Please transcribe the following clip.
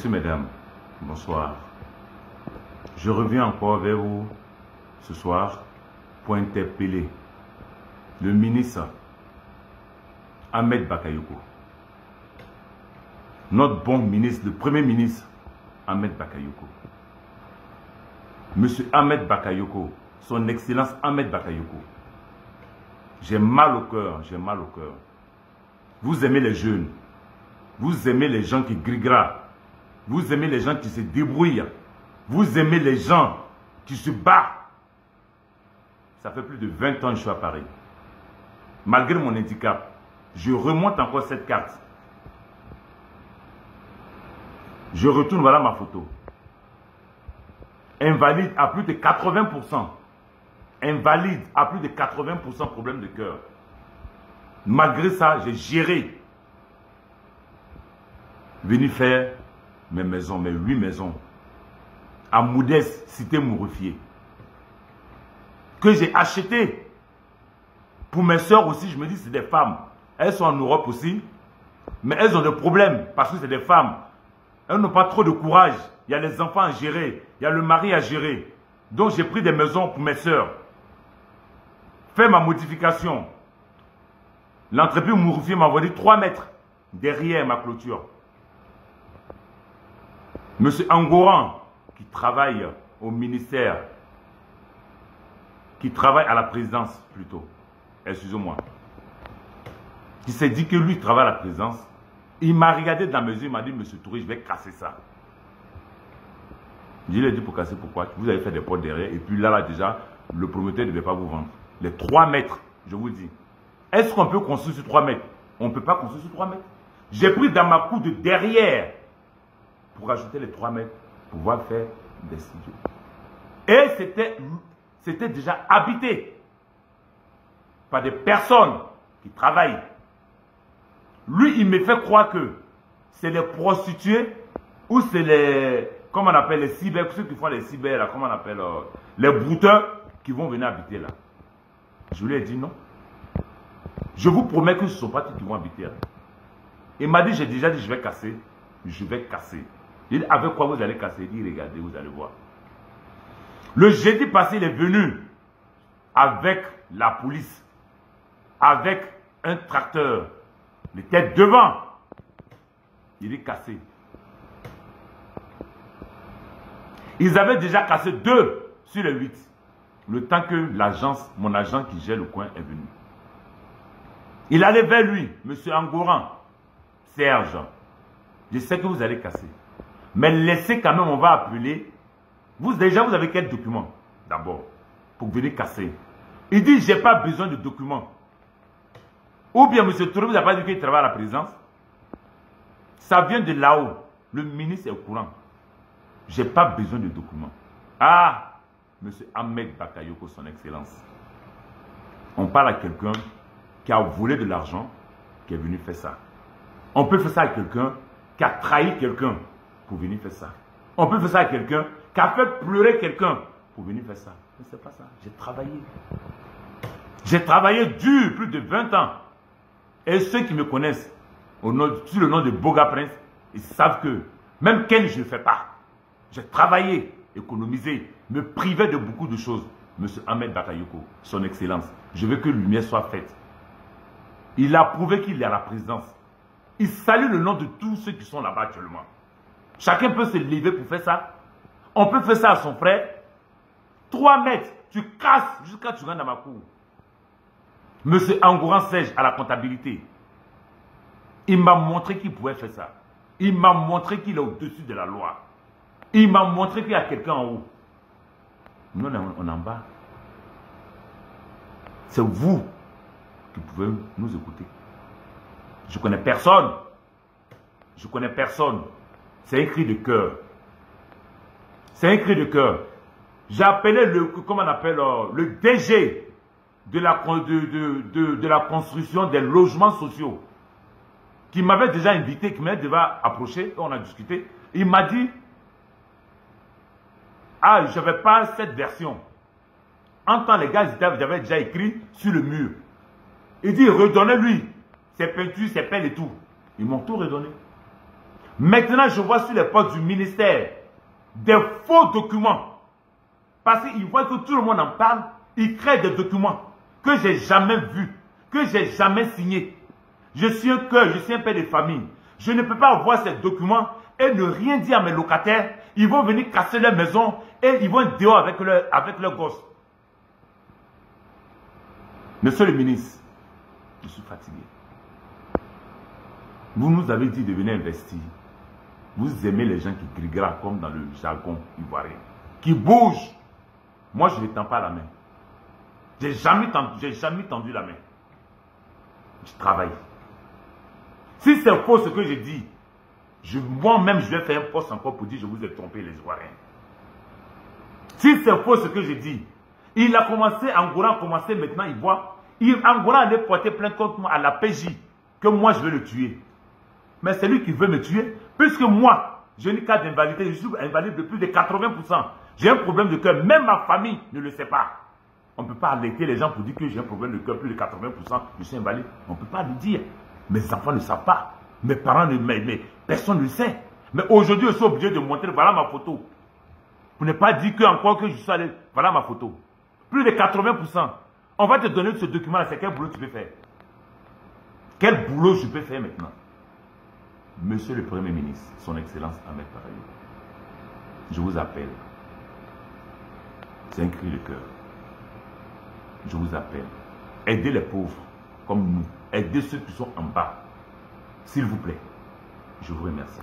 Messieurs, mesdames, bonsoir. Je reviens encore vers vous ce soir pour interpeller le ministre Ahmed Bakayoko. Notre bon ministre, le premier ministre Ahmed Bakayoko. Monsieur Ahmed Bakayoko, son excellence Ahmed Bakayoko. J'ai mal au cœur, j'ai mal au cœur. Vous aimez les jeunes, vous aimez les gens qui grigrat, vous aimez les gens qui se débrouillent, vous aimez les gens qui se battent. Ça fait plus de 20 ans que je suis à Paris. Malgré mon handicap, je remonte encore cette carte. Je retourne, voilà ma photo. Invalide à plus de 80%. Invalide à plus de 80% problème de cœur. Malgré ça, j'ai géré. Venu faire mes maisons, mes 8 maisons. À Modeste, cité Mourifié. Que j'ai acheté. Pour mes soeurs aussi, je me dis c'est des femmes. Elles sont en Europe aussi. Mais elles ont des problèmes parce que c'est des femmes. Elles n'ont pas trop de courage. Il y a les enfants à gérer. Il y a le mari à gérer. Donc j'ai pris des maisons pour mes soeurs. Fait ma modification. L'entreprise Mourifié m'a envoyé 3 mètres derrière ma clôture. Monsieur Angoran, qui travaille au ministère, qui travaille à la présidence plutôt, excusez-moi, qui s'est dit que lui travaille à la présidence, il m'a regardé dans mes yeux, il m'a dit, monsieur Touré, je vais casser ça. Je lui ai dit pour casser, pourquoi? Vous avez fait des portes derrière, et puis là déjà, le promoteur ne devait pas vous vendre. Les 3 mètres, je vous dis. Est-ce qu'on peut construire sur 3 mètres? On ne peut pas construire sur 3 mètres. J'ai pris dans ma cour de derrière pour ajouter les 3 mètres pour pouvoir faire des studios. Et c'était déjà habité par des personnes qui travaillent. Lui, il me fait croire que c'est les prostituées ou c'est les, comment on appelle, les cyber, ceux qui font les cyber, là, comment on appelle, les brouteurs qui vont venir habiter là. Je lui ai dit non. Je vous promets que ce ne sont pas tous qui vont habiter là. Il m'a dit, j'ai déjà dit, je vais casser. Je vais casser. Il dit, avec quoi vous allez casser? Il dit, regardez, vous allez voir. Le jeudi passé, il est venu avec la police, avec un tracteur. Il était devant. Il est cassé. Ils avaient déjà cassé 2 sur les 8. Le temps que l'agence, mon agent qui gère le coin est venu. Il allait vers lui, monsieur Angoran, Serge. Je sais que vous allez casser. Mais laissez quand même, on va appeler. Vous avez quel document d'abord pour venir casser? Il dit, je n'ai pas besoin de documents. Ou bien, monsieur Touré, vous n'avez pas dit qu'il travaille à la présidence? Ça vient de là-haut. Le ministre est au courant. Je n'ai pas besoin de documents. Ah, monsieur Ahmed Bakayoko, son excellence. On parle à quelqu'un qui a volé de l'argent, qui est venu faire ça. On peut faire ça à quelqu'un qui a trahi quelqu'un pour venir faire ça. On peut faire ça à quelqu'un qui a fait pleurer quelqu'un pour venir faire ça. Mais c'est pas ça. J'ai travaillé. J'ai travaillé dur, plus de 20 ans. Et ceux qui me connaissent, sous le nom de Boga Prince, ils savent que même Ken, je ne fais pas. J'ai travaillé, économisé, me privais de beaucoup de choses. Monsieur Ahmed Bakayoko, son excellence, je veux que lumière soit faite. Il a prouvé qu'il est à la présidence. Il salue le nom de tous ceux qui sont là-bas actuellement. Chacun peut se lever pour faire ça. On peut faire ça à son frère. 3 mètres, tu casses jusqu'à ce que tu rentres dans ma cour. Monsieur Angoran Serge à la comptabilité. Il m'a montré qu'il pouvait faire ça. Il m'a montré qu'il est au-dessus de la loi. Il m'a montré qu'il y a quelqu'un en haut. Nous, on est en bas. C'est vous qui pouvez nous écouter. Je connais personne. Je connais personne. C'est un cri de cœur. C'est un cri de cœur. J'ai appelé comment on appelle, le DG de la construction des logements sociaux, qui m'avait déjà invité, qui m'avait déjà approché, on a discuté. Il m'a dit, ah, je n'avais pas cette version. En temps, les gars, j'avais déjà écrit sur le mur. Il dit, redonnez-lui ses peintures, ses pelles et tout. Ils m'ont tout redonné. Maintenant, je vois sur les postes du ministère des faux documents. Parce qu'ils voient que tout le monde en parle, ils créent des documents que j'ai jamais vus, que j'ai jamais signés. Je suis un cœur, je suis un père de famille. Je ne peux pas voir ces documents et ne rien dire à mes locataires. Ils vont venir casser leur maison et ils vont être dehors avec leurs gosses. Monsieur le ministre, je suis fatigué. Vous nous avez dit de venir investir. Vous aimez les gens qui grigravent comme dans le jargon ivoirien. Qui bougent. Moi, je ne tends pas la main. J'ai jamais tendu la main. Je travaille. Si c'est faux ce que je dis, moi-même, je vais faire un poste encore pour dire je vous ai trompé les Ivoiriens. Si c'est faux ce que je dis, il a commencé, Angola a commencé maintenant, il voit. Angola allait porter plainte contre moi à la PJ, que moi je vais le tuer. Mais c'est lui qui veut me tuer, puisque moi, j'ai une carte d'invalidité, je suis invalide de plus de 80%. J'ai un problème de cœur, même ma famille ne le sait pas. On ne peut pas alerter les gens pour dire que j'ai un problème de cœur, plus de 80%, je suis invalide. On ne peut pas le dire. Mes enfants ne savent pas. Mes parents, personne ne le sait. Mais aujourd'hui, je suis obligé de montrer, voilà ma photo. Pour ne pas dire que encore que je suis allé, voilà ma photo. Plus de 80%. On va te donner ce document-là, c'est quel boulot tu peux faire? Quel boulot je peux faire maintenant? Monsieur le Premier ministre, son Excellence Ahmed Parahi, je vous appelle. C'est un cri de cœur. Je vous appelle. Aidez les pauvres comme nous. Aidez ceux qui sont en bas. S'il vous plaît. Je vous remercie.